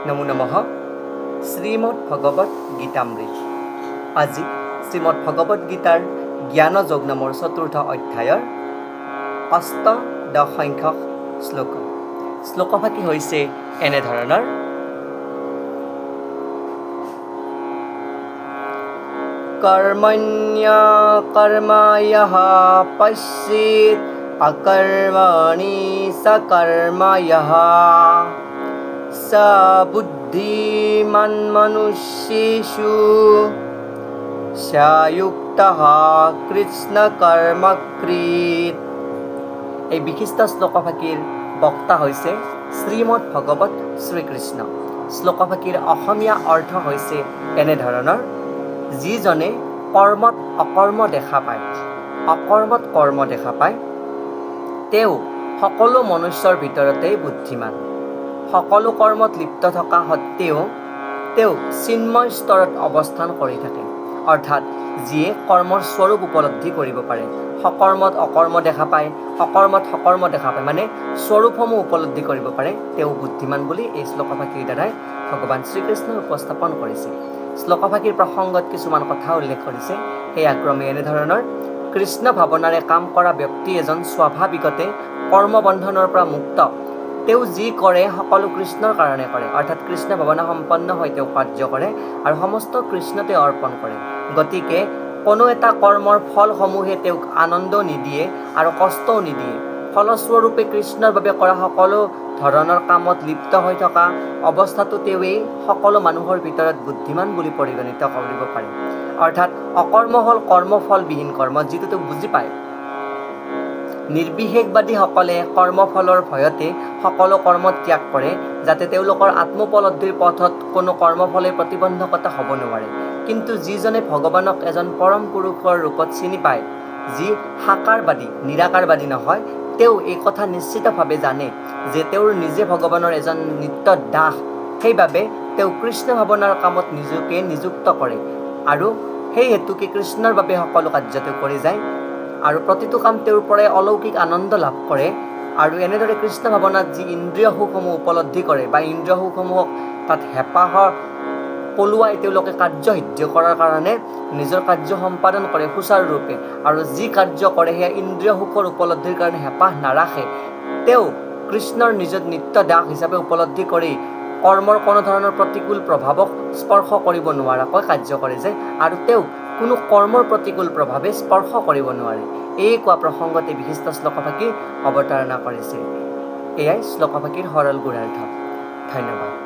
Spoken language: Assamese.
নমো নমঃ। শ্ৰীমদ ভগবত গীতামৃত। আজি শ্ৰীমদ ভগবত গীতাৰ জ্ঞান যোগ নামৰ চতুৰ্থ অধ্যায়ৰ অষ্টদশ সংখ্যক শ্লোক। শ্লোকভাগী হৈছে এনেধৰণৰ: কৰ্মণ্য কৰ্মায়ঃ পশ্যেৎ অকৰ্মণি সকৰ্ময়ঃ স বুদ্ধিমান মনুষ্যেষু স যুক্তঃ কৃষ্ণ কৰ্মকৃৎ। এই বিশিষ্ট শ্লোকভাগীৰ বক্তা হৈছে শ্ৰীমদ ভগৱত শ্ৰীকৃষ্ণ। শ্লোকভাগীৰ অসমীয়া অৰ্থ হৈছে এনেধৰণৰ: যিজনে কৰ্মত অকৰ্ম দেখা পায়, অকৰ্মত কৰ্ম দেখা পায়, তেওঁ সকলো মনুষ্যৰ ভিতৰতেই বুদ্ধিমান। সকলো কৰ্মত লিপ্ত থকা সত্ত্বেও তেওঁ চিন্ময় স্তৰত অৱস্থান কৰি থাকে। অৰ্থাৎ যিয়ে কৰ্মৰ স্বৰূপ উপলব্ধি কৰিব পাৰে। সকৰ্মত অকৰ্ম দেখা পায়, অকৰ্মত সকৰ্ম দেখা পায়, মানে স্বৰূপসমূহ উপলব্ধি কৰিব পাৰে, তেওঁ বুদ্ধিমান বুলি এই শ্লোকভাগীৰ দ্বাৰাই ভগৱান শ্ৰীকৃষ্ণই উপস্থাপন কৰিছে। শ্লোকভাগীৰ প্ৰসংগত কিছুমান কথা উল্লেখ কৰিছে। সেয়া ক্ৰমে এনেধৰণৰ: কৃষ্ণ ভাৱনাৰে কাম কৰা ব্যক্তি এজন স্বাভাৱিকতে কৰ্মবন্ধনৰ পৰা মুক্ত। তেওঁ যি কৰে সকলো কৃষ্ণৰ কাৰণে কৰে, অৰ্থাৎ কৃষ্ণ ভাৱনা সম্পন্ন হৈ তেওঁ কাৰ্য কৰে আৰু সমস্ত কৃষ্ণতে অৰ্পণ কৰে। গতিকে কোনো এটা কৰ্মৰ ফলসমূহে তেওঁক আনন্দ নিদিয়ে আৰু কষ্টও নিদিয়ে। ফলস্বৰূপে কৃষ্ণৰ বাবে কৰা সকলো ধৰণৰ কামত লিপ্ত হৈ থকা অৱস্থাটো তেওঁৱেই সকলো মানুহৰ ভিতৰত বুদ্ধিমান বুলি পৰিগণিত কৰিব পাৰে। অৰ্থাৎ অকৰ্ম হ'ল কৰ্মফলবিহীন কৰ্ম, যিটো তেওঁ বুজি পায়। নিৰ্বিশেষবাদীসকলে কৰ্মফলৰ ভয়তে সকলো কৰ্ম ত্যাগ কৰে, যাতে তেওঁলোকৰ আত্মোপলব্ধিৰ পথত কোনো কৰ্মফলে প্ৰতিবন্ধকতা হ'ব নোৱাৰে। কিন্তু যিজনে ভগৱানক এজন পৰম পুৰুষৰ ৰূপত চিনি পায়, যি সাকাৰবাদী নিৰাকাৰবাদী নহয়, তেওঁ এই কথা নিশ্চিতভাৱে জানে যে তেওঁৰ নিজে ভগৱানৰ এজন নিত্য দাস। সেইবাবে তেওঁ কৃষ্ণ ভাৱনাৰ কামত নিজকে নিযুক্ত কৰে আৰু সেই হেতুকে কৃষ্ণৰ বাবে সকলো কাৰ্য তেওঁ কৰি যায় আৰু প্ৰতিটো কাম তেওঁৰ পৰাই অলৌকিক আনন্দ লাভ কৰে। আৰু এনেদৰে কৃষ্ণ ভাৱনাত যি ইন্দ্ৰিয় সুখসমূহ উপলব্ধি কৰে বা ইন্দ্ৰিয় সুখসমূহক তাত হেঁপাহৰ পলুৱাই তেওঁলোকে কাৰ্য সিদ্ধ কৰাৰ কাৰণে নিজৰ কাৰ্য সম্পাদন কৰে সুচাৰুৰূপে, আৰু যি কাৰ্য কৰে সেয়া ইন্দ্ৰিয় সুখৰ উপলব্ধিৰ কাৰণে হেঁপাহ নাৰাখে। তেওঁ কৃষ্ণৰ নিজৰ নিত্য দাস হিচাপে উপলব্ধি কৰি কৰ্মৰ কোনো ধৰণৰ প্ৰতিকূল প্ৰভাৱক স্পৰ্শ কৰিব নোৱাৰাকৈ কাৰ্য কৰে যে, আৰু তেওঁ কোনো কৰ্মৰ প্ৰতিকূল প্ৰভাৱে স্পৰ্শ কৰিব নোৱাৰে। এই কোৱা প্ৰসংগতে বিশিষ্ট শ্লোকভাগী অৱতাৰণা কৰিছে। এয়াই শ্লোকভাগীৰ সৰল গুঢ়াৰ্থ। ধন্যবাদ।